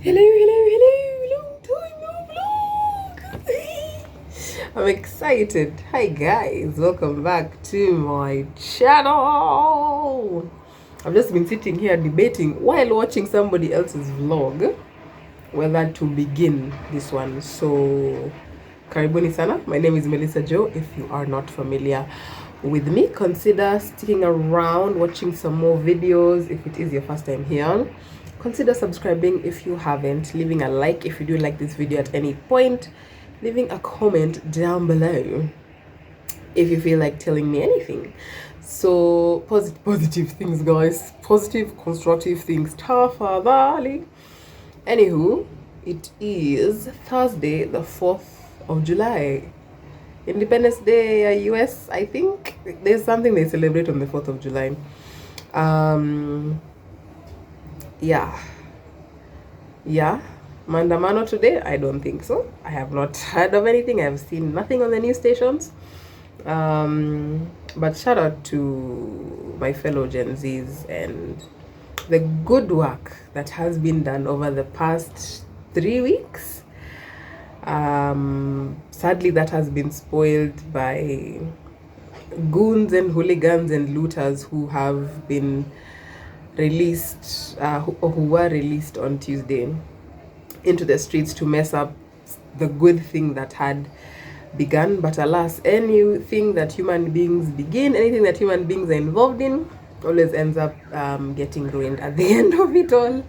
Hello, long time no vlog. I'm excited. Hi guys, welcome back to my channel. I've just been sitting here debating while watching somebody else's vlog whether to begin this one. So, karibuni sana. My name is Melissa Joe. If you are not familiar with me, consider sticking around, watching some more videos. If it is your first time here, consider subscribing if you haven't, leaving a like if you do like this video at any point, leaving a comment down below if you feel like telling me anything. So positive things, guys, positive constructive things. Tafadhali. Anywho, it is Thursday the 4th of July, Independence Day, US. I think there's something they celebrate on the 4th of July. Yeah, Mandamano today? I don't think so. I have not heard of anything. I have seen nothing on the news stations. But shout out to my fellow Gen Zs and the good work that has been done over the past 3 weeks. Sadly, that has been spoiled by goons and hooligans and looters who have been released, who were released on Tuesday into the streets to mess up the good thing that had begun. But alas, anything that human beings begin, anything that human beings are involved in, always ends up getting ruined at the end of it all.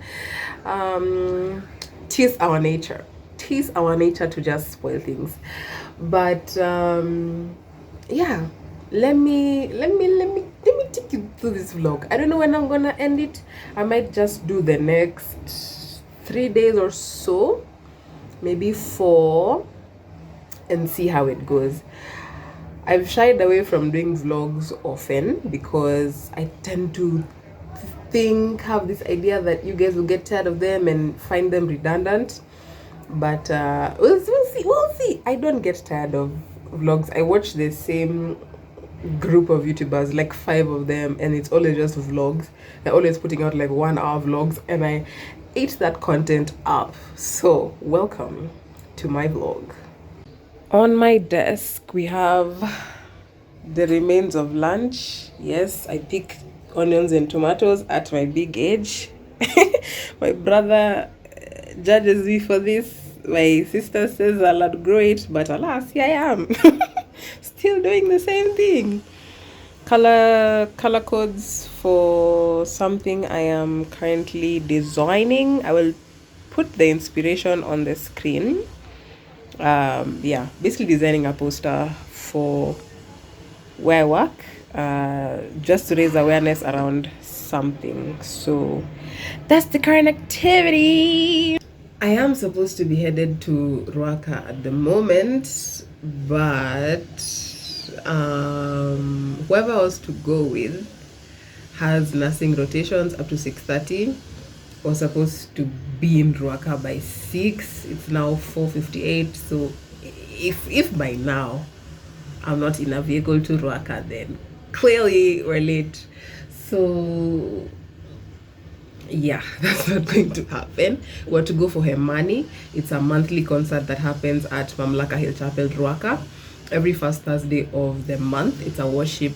Tis our nature to just spoil things. But yeah, let me take you through this vlog. I don't know when I'm gonna end it. I might just do the next 3 days or so, maybe 4, and see how it goes. I've shied away from doing vlogs often because I tend to have this idea that you guys will get tired of them and find them redundant. But we'll see. I don't get tired of vlogs. I watch the same group of YouTubers, like 5 of them, and it's always just vlogs. They're always putting out like 1-hour vlogs, and I eat that content up. So welcome to my vlog. On my desk we have the remains of lunch. Yes, I pick onions and tomatoes at my big age. My brother judges me for this. My sister says I'll outgrow it, but alas, here I am. Still doing the same thing. Color codes for something I am currently designing. I will put the inspiration on the screen. Yeah, basically designing a poster for where I work, just to raise awareness around something. So that's the current activity. I am supposed to be headed to Ruaka at the moment, but whoever I was to go with has nursing rotations up to 6:30. Was supposed to be in Ruaka by 6. It's now 4:58. So if by now I'm not in a vehicle to Ruaka, then clearly we're late. So yeah, that's not going to happen. We're to go for Hemani. It's a monthly concert that happens at Mamlaka Hill Chapel, Ruaka, every first Thursday of the month. It's a worship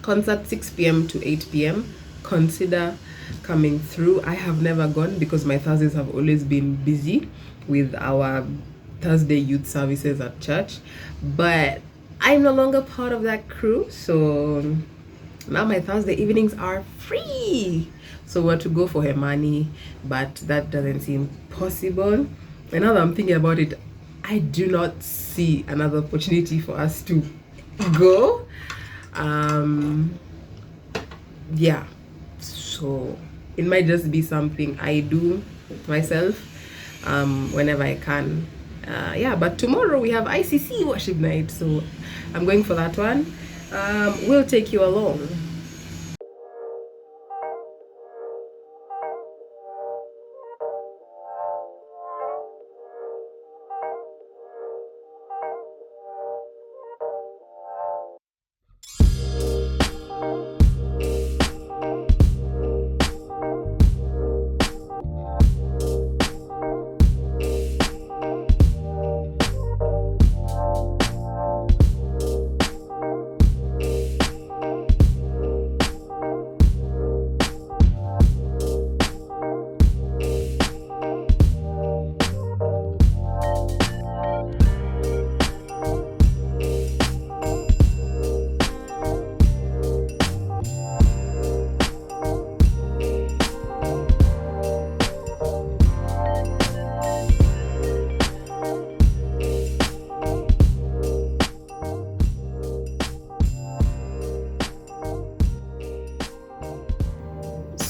concert, 6 p.m. to 8 p.m. Consider coming through. I have never gone because my Thursdays have always been busy with our Thursday youth services at church, but I'm no longer part of that crew, so now my Thursday evenings are free. So we're to go for Hemani, but that doesn't seem possible. And now that I'm thinking about it, I do not see another opportunity for us to go. Yeah, so it might just be something I do myself whenever I can. Yeah, but tomorrow we have ICC worship night, so I'm going for that one. We'll take you along.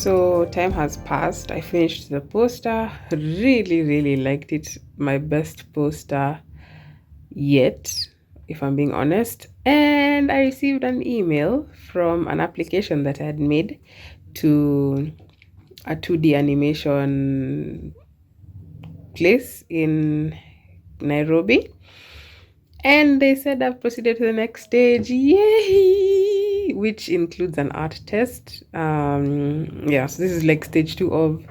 So time has passed. I finished the poster. Really liked it. My best poster yet, if I'm being honest. And I received an email from an application that I had made to a 2D animation place in Nairobi, and they said I've proceeded to the next stage. Yay! Which includes an art test. Yeah, so this is like stage 2 of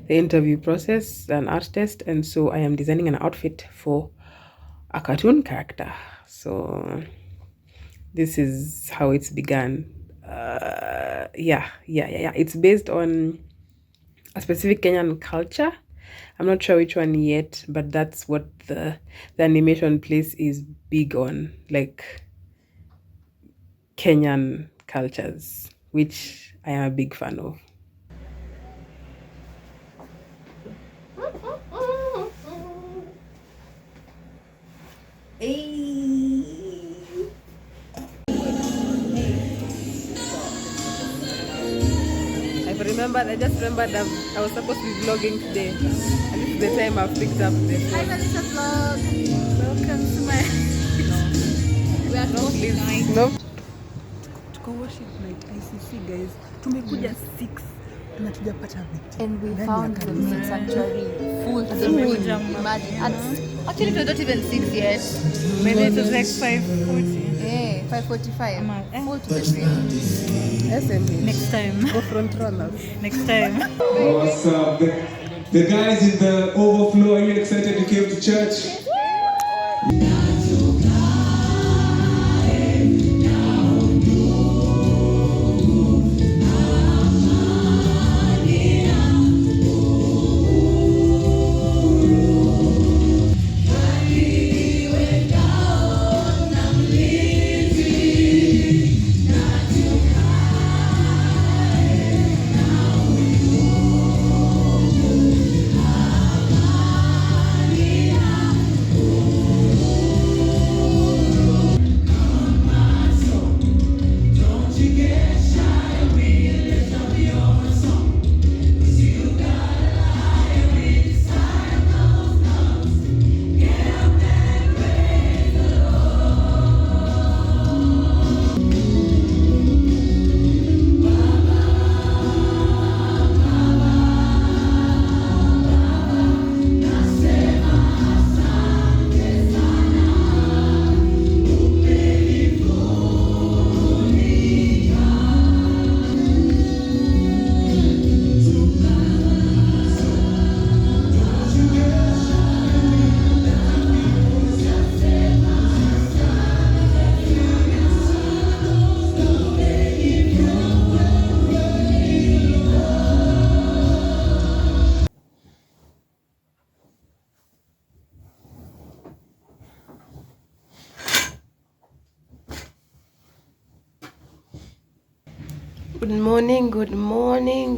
the interview process, an art test. And so I am designing an outfit for a cartoon character. So this is how it's begun. Yeah, it's based on a specific Kenyan culture. I'm not sure which one yet, but that's what the animation place is big on, like Kenyan cultures, which I am a big fan of. I just remembered I was supposed to be vlogging today, and this is the time I've picked up the phone. Hi, Melissa vlog. Welcome to my. We are not night. Nope. Tuko worship night ICC guys. Tumekuja 6 na tujapata viti. And we found the main sanctuary full to the brim. Imagine. Actually, it was not even 6 yet. Maybe it was like 5:40. Yeah, 5:45. Full to the brim. SMB. Next time. Go front runners. Next time. What's up? The guys in the overflow, are you excited you came to church?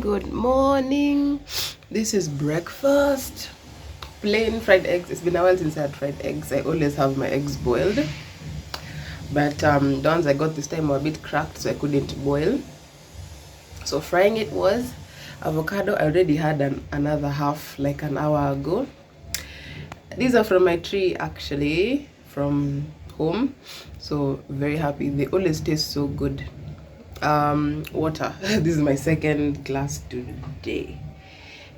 Good morning. This is breakfast. Plain fried eggs. It's been a while since I had fried eggs. I always have my eggs boiled, but the ones I got this time were a bit cracked, so I couldn't boil. So frying it was avocado. I already had another half like an hour ago. These are from my tree, actually, from home. So very happy. They always taste so good. Water. This is my second glass today.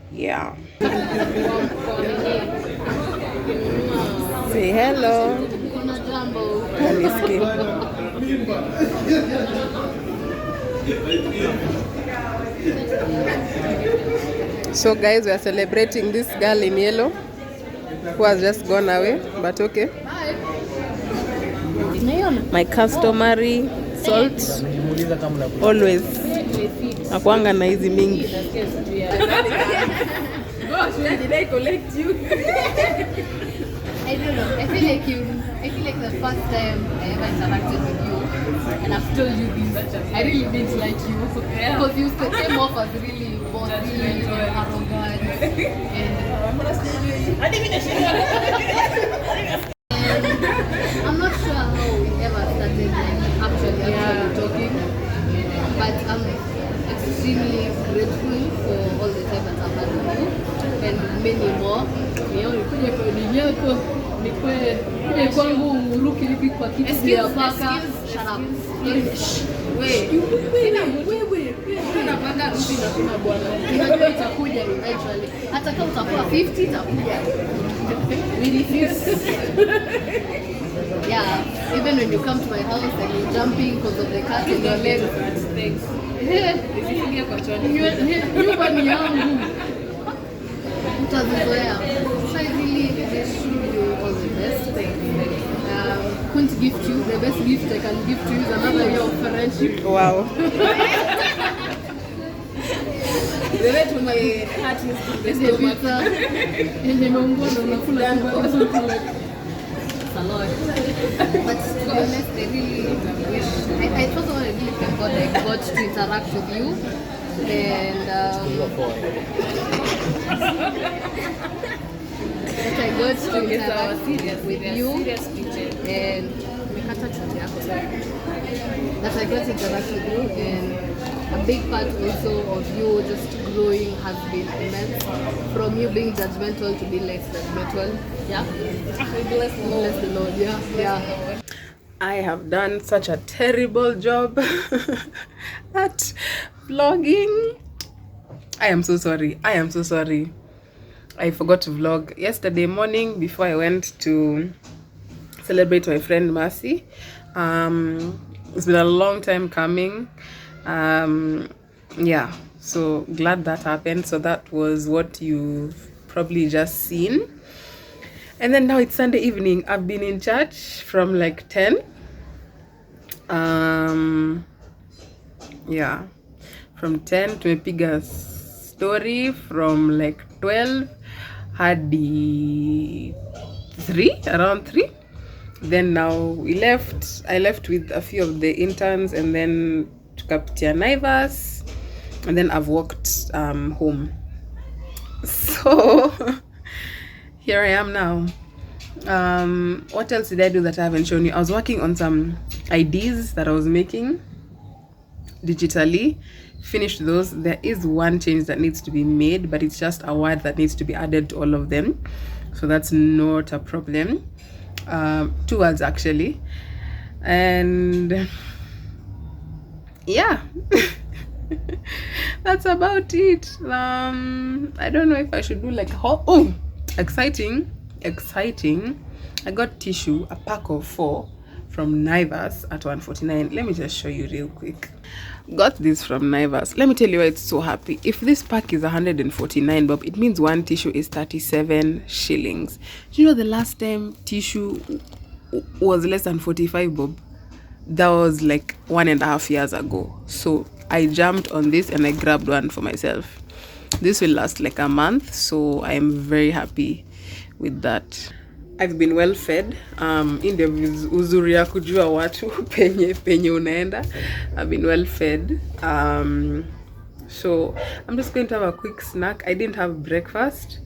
Yeah. Say hello. So guys, we are celebrating this girl in yellow who has just gone away, but okay. My customary salt always akwanga na hizi mingi. Gosh, where did I collect you? I don't know. I feel like the first time I ever interacted with you, and I've told you this, I really didn't like you because you came off as really bossy and arrogant. I'm not sure how we ever started actually talking, but extremely grateful for all the time that I've had with you and many more. Nikuje kwa dini yako, nikuje kwangu uruki hivi kwa kitu ya paka. Shut up. Wewe unapanga rusi na kuna bwana. Unajua itakuja eventually. Hata kama utakuwa 50 itakuja. Really fierce. Yeah, even when you come to my house and you're jumping because of the cat in your leg. Thanks. Nisikia kwa choni. Nyumba ni yangu. Utazoea. So I really wish you all the best. Couldn't gift you. The best gift I can give to you is another year of friendship. Wow. The way to my heart is the best matter. And nimeungua na unakula kwa a lot. But to be honest, I really wish. I first of all, I really thank God I got to interact with you, and that I got to interact with you, and that I got to interact with you, and a big part also of you just growing has been immense. From you being judgmental to being less judgmental. Yeah. Bless the Lord. Yeah. I have done such a terrible job at vlogging. I am so sorry. I forgot to vlog yesterday morning before I went to celebrate my friend Mercy. It's been a long time coming. Yeah, so glad that happened. So that was what you've probably just seen. And then now it's Sunday evening. I've been in church from like 10. Yeah, from 10 tumepiga story from like 12 hadi 3, around 3. Then now I left with a few of the interns, and then tukapitia Naivas, and then I've walked home. So here I am now. What else did I do that I haven't shown you? I was working on some IDs that I was making digitally. Finished those. There is one change that needs to be made, but it's just a word that needs to be added to all of them, so that's not a problem. 2 words actually, and yeah. That's about it. I don't know if I should do like exciting. I got tissue, a pack of 4 from Naivas at 149. Let me just show you real quick. Got this from Naivas. Let me tell you why it's so happy. If this pack is 149 bob, it means one tissue is 37 shillings. Do you know the last time tissue was less than 45 bob? That was like 1.5 years ago. So I jumped on this and I grabbed one for myself. This will last like a month, so I am very happy with that. I've been well fed. India uzuri ya kujua watu penye unaenda. I've been well fed. So I'm just going to have a quick snack. I didn't have breakfast,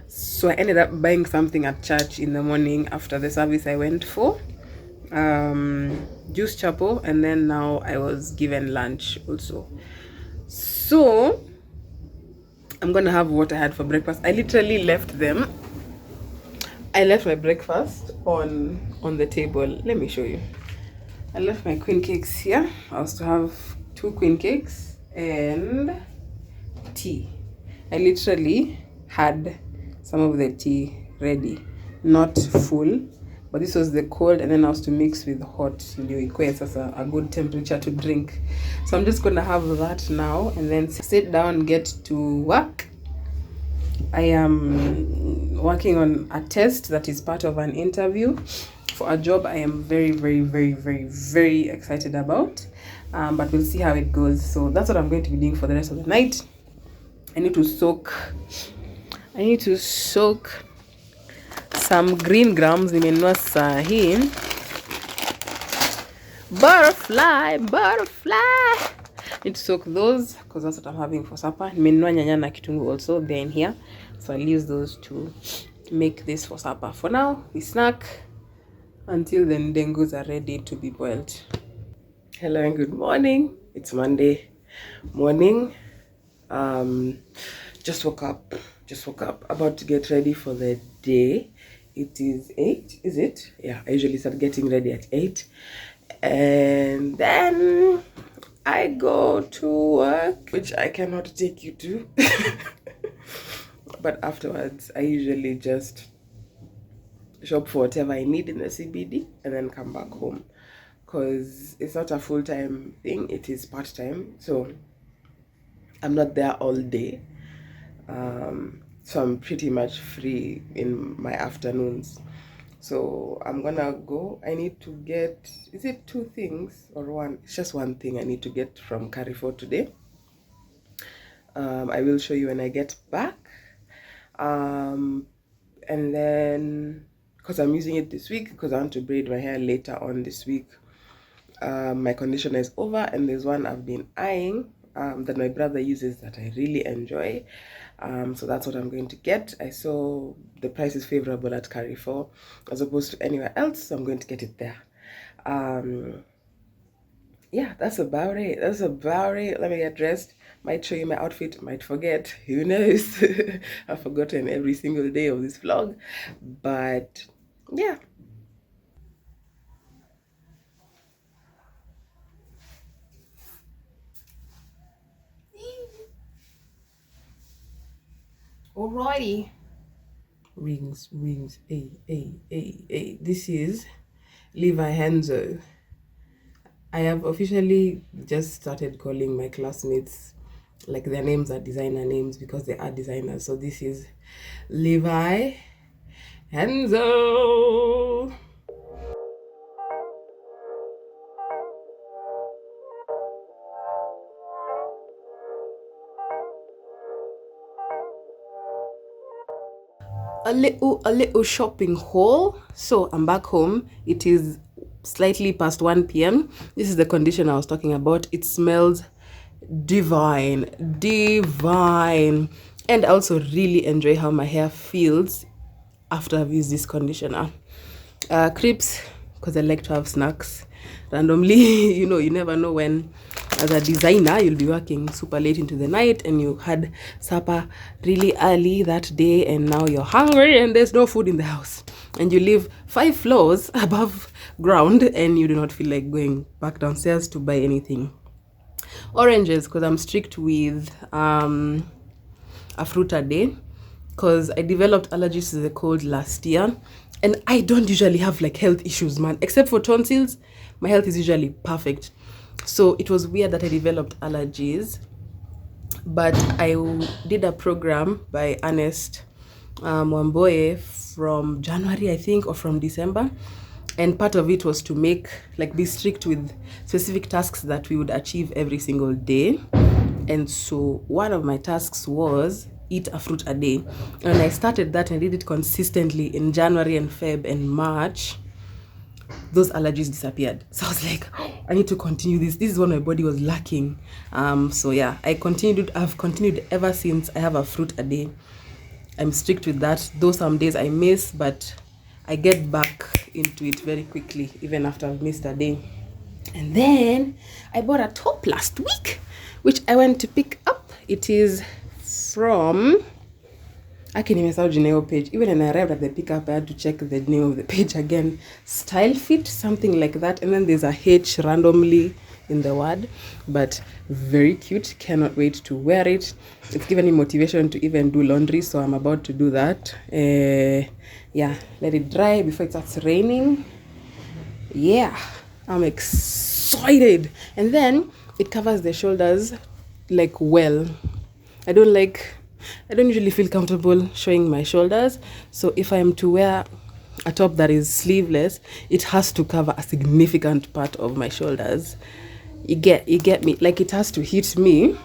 so I ended up buying something at church in the morning after the service I went for. Juice chapo, and then now I was given lunch also. So I'm gonna have what I had for breakfast. I literally left my breakfast on the table. Let me show you. I left my queen cakes here. I was to have 2 queen cakes and tea. I literally had some of the tea ready, not full, but this was the cold, and then I was to mix with hot. It's a good temperature to drink. So I'm just gonna have that now and then sit down, get to work. I am working on a test that is part of an interview for a job I am very, very, very, very, very excited about. But we'll see how it goes. So that's what I'm going to be doing for the rest of the night. I need to soak some green grams. Nimenunua sahi. Butterfly. Need to soak those because that's what I'm having for supper. Nimenunua nyanya na kitunguu also, they're in here, so I'll use those to make this for supper. For now, we snack until the ndengus are ready to be boiled. Hello and good morning. It's Monday. morning. Just woke up, about to get ready for the day. It is 8, is it? Yeah, I usually start getting ready at 8, and then I go to work, which I cannot take you to. But afterwards, I usually just shop for whatever I need in the CBD and then come back home, because it's not a full-time thing, it is part-time, so I'm not there all day. So I'm pretty much free in my afternoons. So I'm gonna go. I need to get, is it 2 things or 1? It's just 1 thing I need to get from Carrefour today. I will show you when I get back. And then, because I'm using it this week, because I want to braid my hair later on this week. My conditioner is over, and there's one I've been eyeing that my brother uses that I really enjoy. So that's what I'm going to get. I saw the price is favorable at Carrefour as opposed to anywhere else, so I'm going to get it there. Yeah, that's about it. Let me get dressed. Might show you my outfit, might forget, who knows. I've forgotten every single day of this vlog, but yeah. Alrighty. Rings, hey. This is Levi Henzo. I have officially just started calling my classmates like their names are designer names because they are designers. So this is Levi Henzo. A little shopping haul. So I'm back home. It is slightly past 1 p.m. This is the condition I was talking about. It smells divine, and I also really enjoy how my hair feels after I've used this conditioner. Crepes, because I like to have snacks randomly. You never know when, as a designer, you'll be working super late into the night and you had supper really early that day, and now you're hungry and there's no food in the house, and you live 5 floors above ground and you do not feel like going back downstairs to buy anything. Oranges, because I'm strict with a fruit a day, because I developed allergies to the cold last year, and I don't usually have like health issues, man, except for tonsils. My health is usually perfect. So it was weird that I developed allergies, but I did a program by Ernest Wamboye from January, I think, or from December. And part of it was to be strict with specific tasks that we would achieve every single day. And so one of my tasks was eat a fruit a day. And when I started that and I did it consistently in January and Feb and March, those allergies disappeared. So I was like, I need to continue this. This is what my body was lacking. So yeah, I've continued ever since. I have a fruit a day. I'm strict with that. Though some days I miss, but I get back into it very quickly, even after I've missed a day. And then I bought a top last week, which I went to pick up. It is from page. Even when I arrived at the pickup, I had to check the name of the page again. Style Fit, something like that. And then there's a H randomly in the word, but very cute. Cannot wait to wear it. It's given me motivation to even do laundry, so I'm about to do that. Yeah, let it dry before it starts raining. Yeah, I'm excited. And then it covers the shoulders like well. I don't usually feel comfortable showing my shoulders, so if I am to wear a top that is sleeveless, it has to cover a significant part of my shoulders. You get me? Like, it has to hit me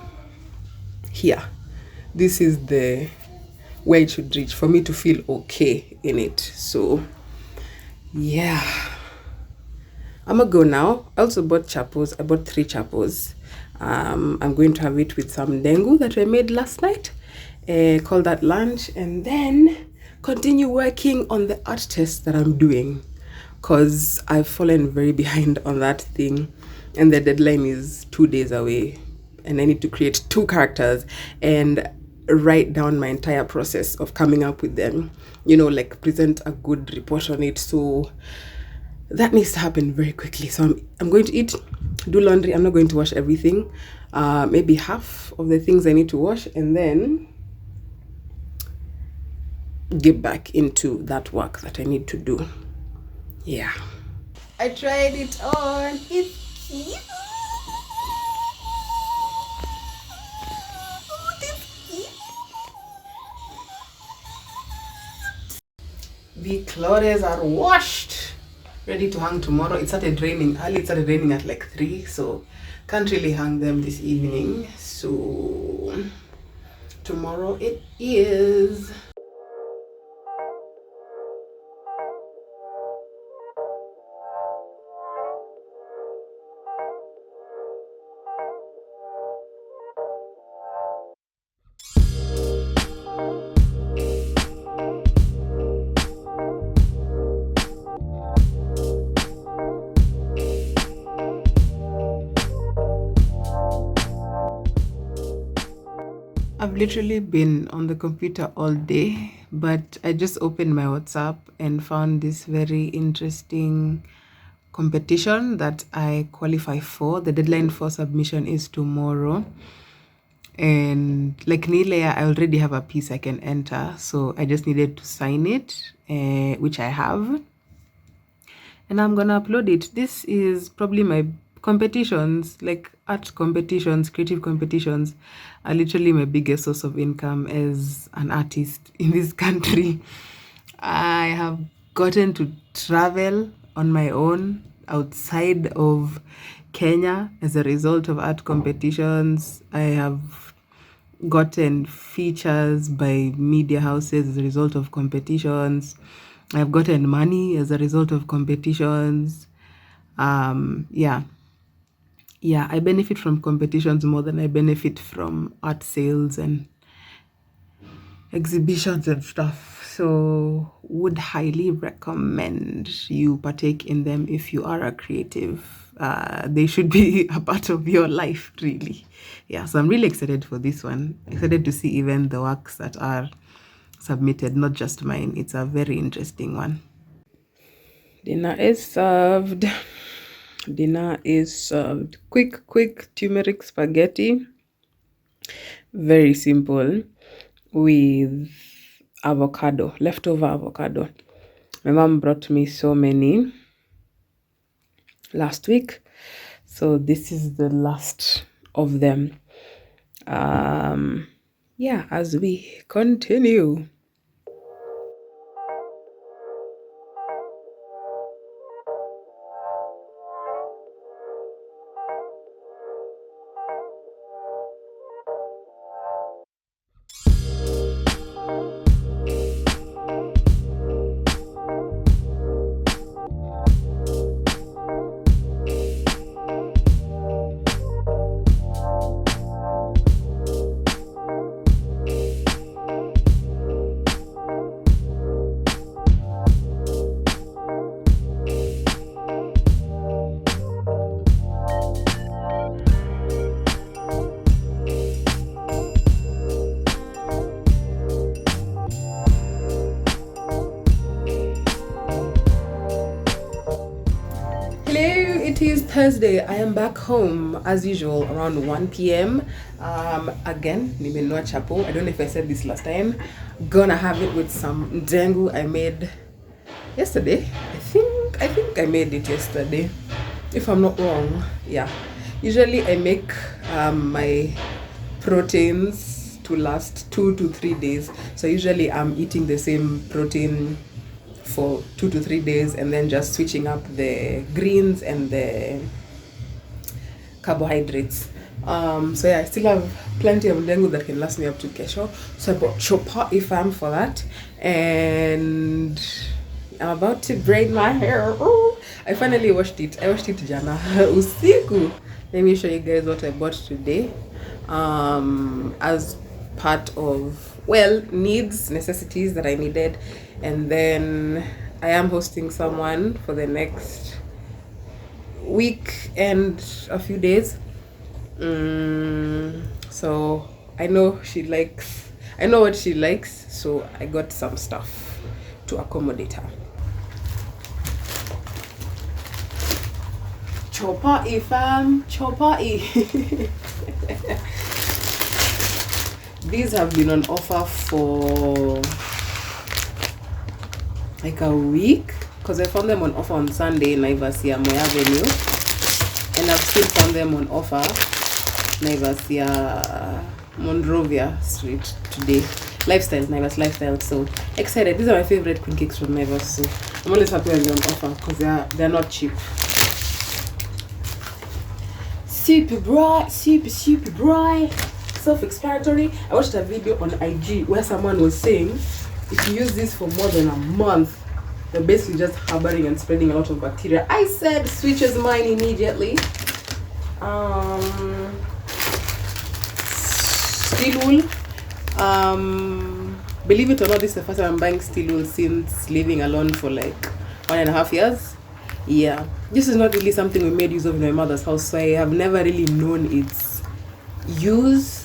here. This is the where it should reach for me to feel okay in it. So yeah, I'm gonna go now. I also bought chapos. I bought 3 chapos. I'm going to have it with some Ndung'u that I made last night. Call that lunch, and then continue working on the art test that I'm doing, because I've fallen very behind on that thing, and the deadline is 2 days away. and I need to create 2 characters and write down my entire process of coming up with them, you know, like present a good report on it. So that needs to happen very quickly. So I'm going to eat, do laundry. I'm not going to wash everything, maybe half of the things I need to wash, and then get back into that work that I need to do. Yeah, I tried it on. It's cute. The clothes are washed, ready to hang tomorrow. It started raining early. It started raining at like 3, so can't really hang them this evening. So tomorrow it is. I've literally been on the computer all day, but I just opened my WhatsApp and found this very interesting competition that I qualify for. The deadline for submission is tomorrow. And like Nilea, I already have a piece I can enter, so I just needed to sign it, which I have. And I'm gonna upload it. This is probably my competitions, like art competitions, creative competitions, are literally my biggest source of income as an artist in this country. I have gotten to travel on my own outside of Kenya as a result of art competitions. I have gotten features by media houses as a result of competitions. I've gotten money as a result of competitions. Yeah, I benefit from competitions more than I benefit from art sales and exhibitions and stuff. So would highly recommend you partake in them if you are a creative. They should be a part of your life, really. Yeah, so I'm really excited for this one. Excited to see even the works that are submitted, not just mine. It's a very interesting one. Dinner is served. Dinner is served. Quick turmeric spaghetti. Very simple, with avocado, leftover avocado. My mom brought me so many last week, so this is the last of them. Yeah, as we continue. It is Thursday. I am back home as usual around 1 p.m. Again, nimenunua chapo. I don't know if I said this last time. Gonna have it with some Ndung'u I made yesterday. I think I made it yesterday, if I'm not wrong. Yeah. Usually I make my proteins to last 2 to 3 days. So usually I'm eating the same protein for 2 to 3 days and then just switching up the greens and the carbohydrates. So yeah, I still have plenty of Ndung'u that can last me up to kesho. So I bought chopper ifam for that, and I'm about to braid my hair. Ooh, I finally washed it. I washed it jana usiku. Let me show you guys what I bought today. As part of, well, necessities that I needed. And then I am hosting someone for the next week and a few days. So I know what she likes, so I got some stuff to accommodate her. Chopai fam, chopai. These have been on offer for like a week because I found them on offer on Sunday in Naivasia Moy Avenue, and I've still found them on offer Naivasia Monrovia Street today. Naivas Lifestyle. So excited. These are my favorite queen cakes from Naivas. So I'm always happy when they're on offer because they're not cheap. Super bright. Self-explanatory. I watched a video on IG where someone was saying if you use this for more than a month, you're basically just harboring and spreading a lot of bacteria. I said switches mine immediately. Steel wool. Believe it or not, this is the first time I'm buying steel wool since living alone for like 1.5 years. Yeah, this is not really something we made use of in my mother's house, so I have never really known its use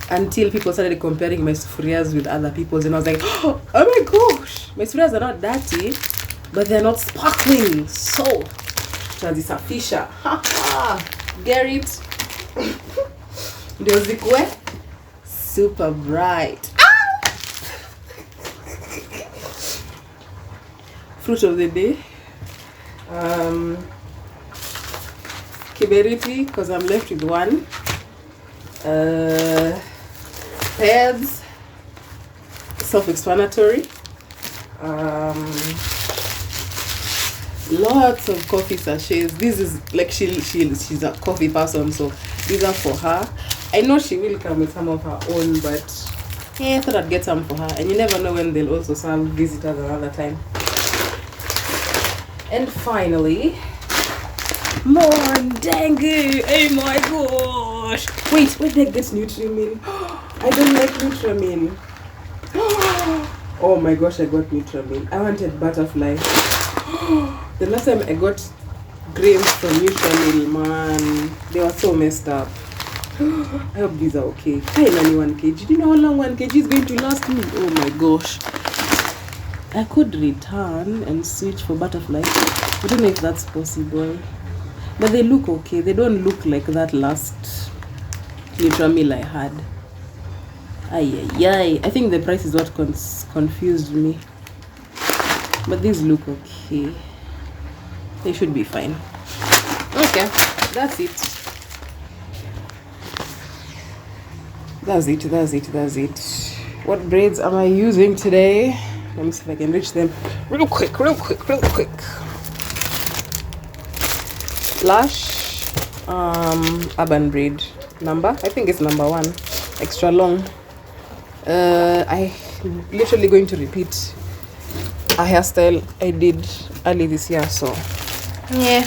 until people started comparing my sufurias with other people's, and I was like, oh my gosh, my sufurias are not dirty, but they're not sparkling. So tunazisafisha. Get it? Ndio zikuwe super bright. Fruit of the day. Kiberiti, because I'm left with one. Pads, self-explanatory. Lots of coffee sachets. This is like she's a coffee person, so these are for her. I know she will come with some of her own, but yeah, I thought I'd get some for her. And you never know when they'll also serve visitors another time. And finally, more Ndung'u. Oh my gosh! Wait, where did I get Nutrimin? I don't like Nutrimin. Oh my gosh, I got Nutrimin. I wanted butterfly. The last time I got grains from Nutrimin, man, they were so messed up. I hope these are okay. Hi, Nani 1 kg. Do you know how long 1 kg is going to last me? Oh my gosh. I could return and switch for butterfly. I don't know if that's possible. But they look okay. They don't look like that last Nutramil I had. Ay. I think the price is what confused me. But these look okay. They should be fine. Okay, that's it. That's it. What braids am I using today? Let me see if I can reach them real quick. Lash urban braid number. I think it's number 1. Extra long. I literally going to repeat a hairstyle I did early this year, so yeah,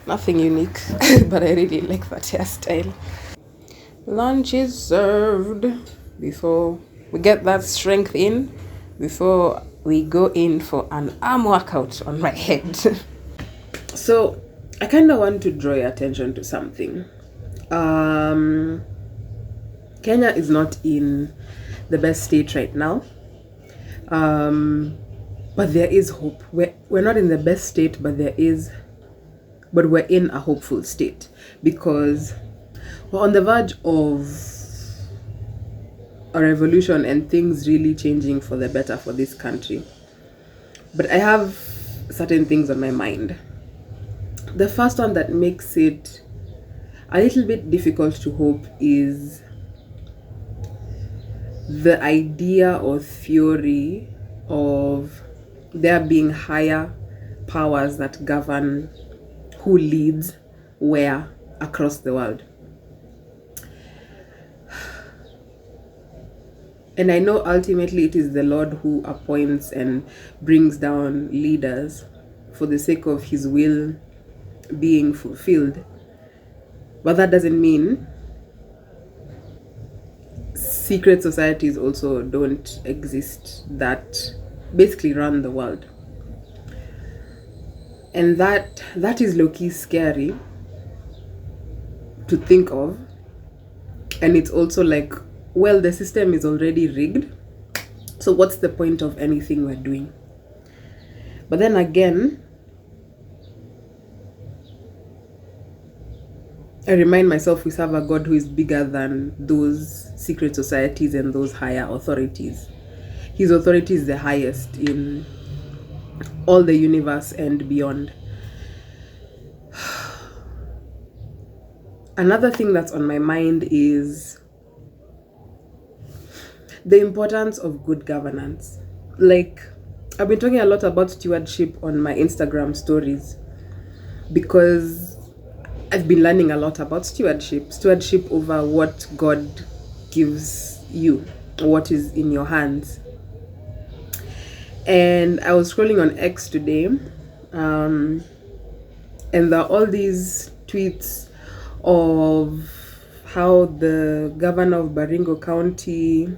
nothing unique. But I really like that hairstyle. Lunch is served. Before we get that strength in, before we go in for an arm workout on my head. So I kind of want to draw your attention to something. Kenya is not in the best state right now, but there is hope. We're not in the best state, but we're in a hopeful state because we're on the verge of a revolution and things really changing for the better for this country. But I have certain things on my mind. The first one that makes it a little bit difficult to hope is the idea or theory of there being higher powers that govern who leads where across the world. And I know ultimately it is the Lord who appoints and brings down leaders for the sake of his will being fulfilled. But that doesn't mean secret societies also don't exist that basically run the world. And that is low-key scary to think of. And it's also like, well, the system is already rigged, so what's the point of anything we're doing? But then again, I remind myself we serve a God who is bigger than those secret societies and those higher authorities. His authority is the highest in all the universe and beyond. Another thing that's on my mind is the importance of good governance. Like, I've been talking a lot about stewardship on my Instagram stories because I've been learning a lot about stewardship over what God gives you, what is in your hands. And I was scrolling on X today, and there are all these tweets of how the governor of Baringo County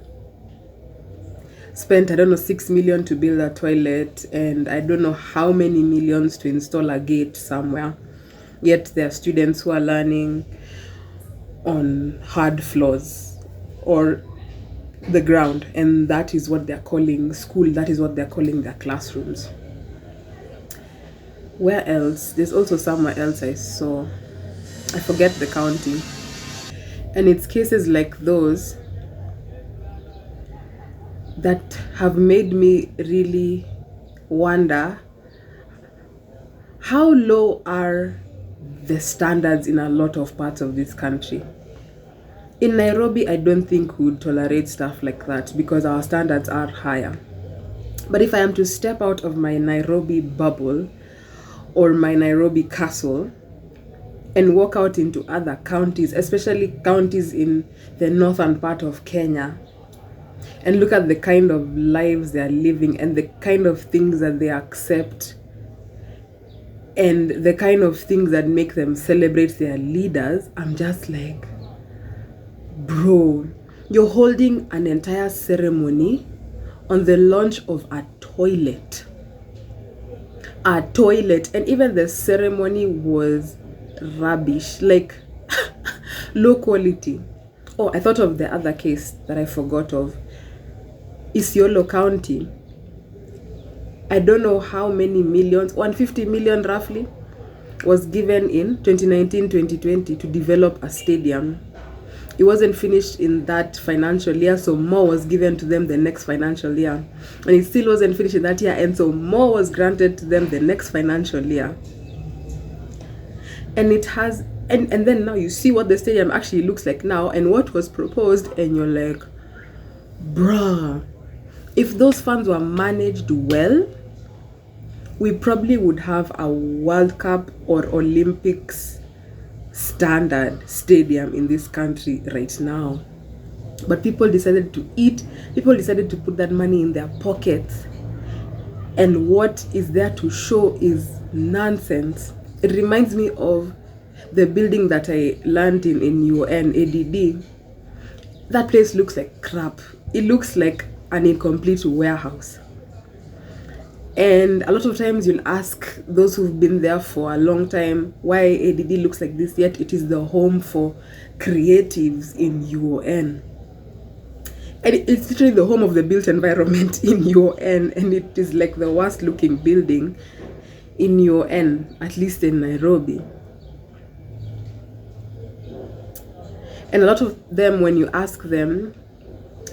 spent, I don't know, 6 million to build a toilet, and I don't know how many millions to install a gate somewhere. Yet there are students who are learning on hard floors or the ground, and that is what they're calling school, that is what they're calling their classrooms. Where else? There's also somewhere else I saw, I forget the county, and it's cases like those that have made me really wonder how low are the standards in a lot of parts of this country. In Nairobi, I don't think we would tolerate stuff like that because our standards are higher. But if I am to step out of my Nairobi bubble or my Nairobi castle and walk out into other counties, especially counties in the northern part of Kenya, and look at the kind of lives they are living and the kind of things that they accept and the kind of things that make them celebrate their leaders, I'm just like, bro, you're holding an entire ceremony on the launch of a toilet. A toilet. And even the ceremony was rubbish, like low quality. Oh, I thought of the other case that I forgot of. Isiolo County. I don't know how many millions, 150 million roughly, was given in 2019-2020 to develop a stadium. It wasn't finished in that financial year, so more was given to them the next financial year. And it still wasn't finished in that year, and so more was granted to them the next financial year. And it has, and then now you see what the stadium actually looks like now and what was proposed, and you're like, bruh, if those funds were managed well, we probably would have a World Cup or Olympics standard stadium in this country right now. But people decided to eat, people decided to put that money in their pockets, and what is there to show is nonsense. It reminds me of the building that I learned in UN ADD. That place looks like crap. It looks like an incomplete warehouse. And a lot of times you'll ask those who've been there for a long time why ADD looks like this, yet it is the home for creatives in UN. And it's literally the home of the built environment in UN, and it is like the worst looking building in UN, at least in Nairobi. And a lot of them, when you ask them,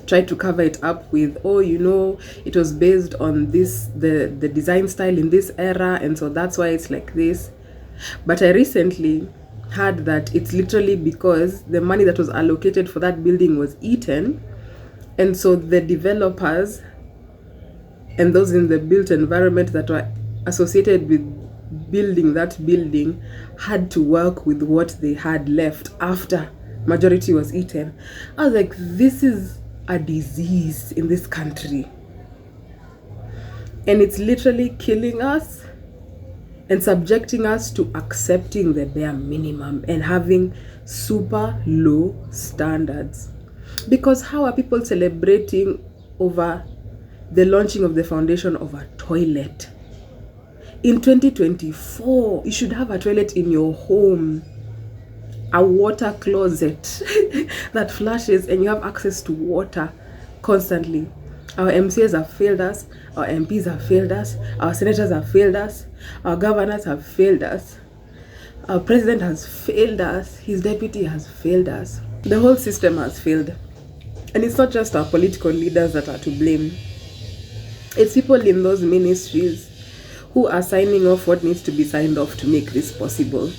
try to cover it up with, oh, you know, it was based on this, the design style in this era, and so that's why it's like this. But I recently heard that it's literally because the money that was allocated for that building was eaten, and so the developers and those in the built environment that were associated with building that building had to work with what they had left after majority was eaten. I was like, this is a disease in this country, and it's literally killing us and subjecting us to accepting the bare minimum and having super low standards. Because how are people celebrating over the launching of the foundation of a toilet? In 2024, you should have a toilet in your home. a water closet that flushes and you have access to water constantly. Our MCAs have failed us, our MPs have failed us, our senators have failed us, our governors have failed us, our president has failed us, his deputy has failed us. The whole system has failed. And it's not just our political leaders that are to blame. It's people in those ministries who are signing off what needs to be signed off to make this possible.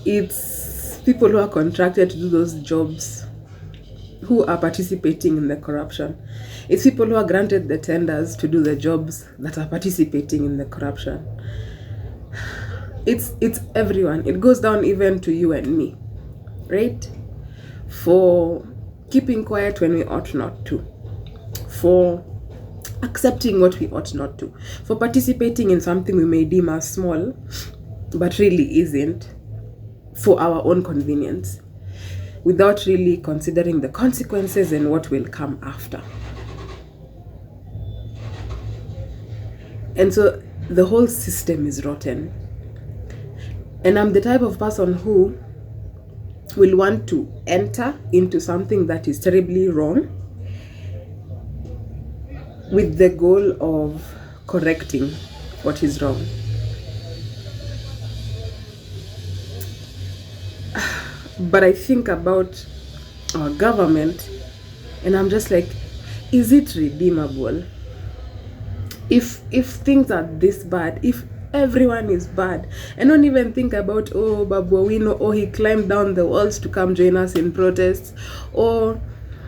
It's people who are contracted to do those jobs who are participating in the corruption. It's people who are granted the tenders to do the jobs that are participating in the corruption. It's everyone. It goes down even to you and me, right? For keeping quiet when we ought not to, for accepting what we ought not to, for participating in something we may deem as small but really isn't, for our own convenience, without really considering the consequences and what will come after. And so the whole system is rotten. And I'm the type of person who will want to enter into something that is terribly wrong with the goal of correcting what is wrong. But I think about our government and I'm just like, is it redeemable? If things are this bad, if everyone is bad, and don't even think about, oh, Babu Owino, oh, he climbed down the walls to come join us in protests, or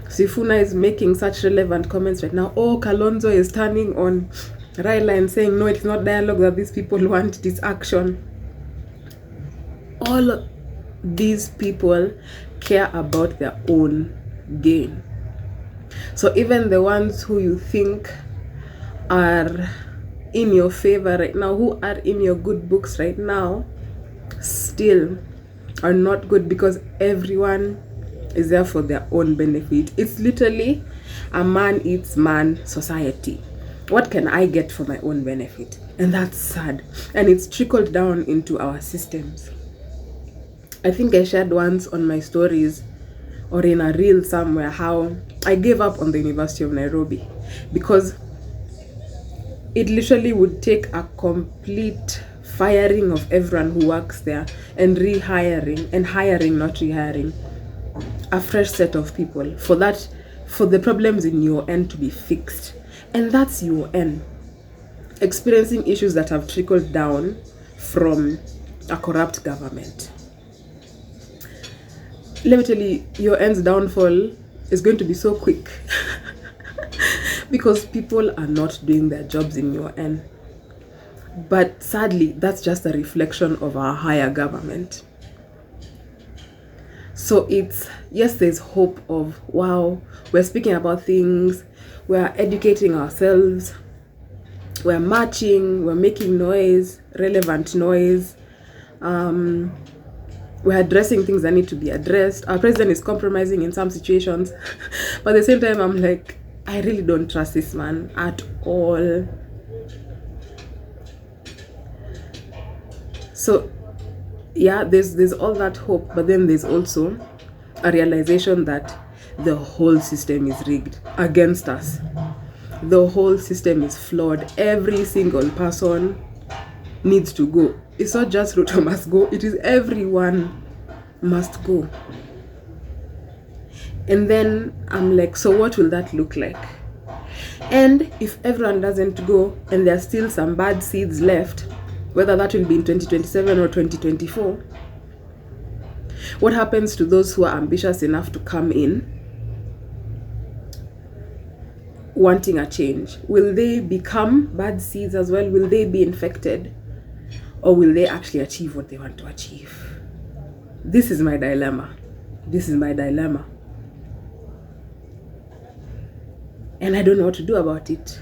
Sifuna is making such relevant comments right now, oh, Kalonzo is turning on Raila and saying, no, it's not dialogue that these people want, it is action. All these people care about their own gain. So even the ones who you think are in your favor right now, who are in your good books right now, still are not good, because everyone is there for their own benefit. It's literally a man eats man society. What can I get for my own benefit? And that's sad. And it's trickled down into our systems. I think I shared once on my stories or in a reel somewhere how I gave up on the University of Nairobi because it literally would take a complete firing of everyone who works there and rehiring, and hiring, not rehiring, a fresh set of people for the problems in your end to be fixed. And that's your end. Experiencing issues that have trickled down from a corrupt government. Let me tell you, your end's downfall is going to be so quick because people are not doing their jobs in your end. But sadly, that's just a reflection of our higher government. So it's, yes, there's hope of, wow, we're speaking about things, we're educating ourselves, we're marching, we're making noise, relevant noise, we're addressing things that need to be addressed. Our president is compromising in some situations. But at the same time, I'm like, I really don't trust this man at all. So, yeah, there's all that hope, but then there's also a realization that the whole system is rigged against us. The whole system is flawed. Every single person needs to go. It's not just Ruto must go, it is everyone must go. And then I'm like, so what will that look like? And if everyone doesn't go and there are still some bad seeds left, whether that will be in 2027 or 2024, what happens to those who are ambitious enough to come in wanting a change? Will they become bad seeds as well? Will they be infected? Or will they actually achieve what they want to achieve? This is my dilemma. This is my dilemma. And I don't know what to do about it.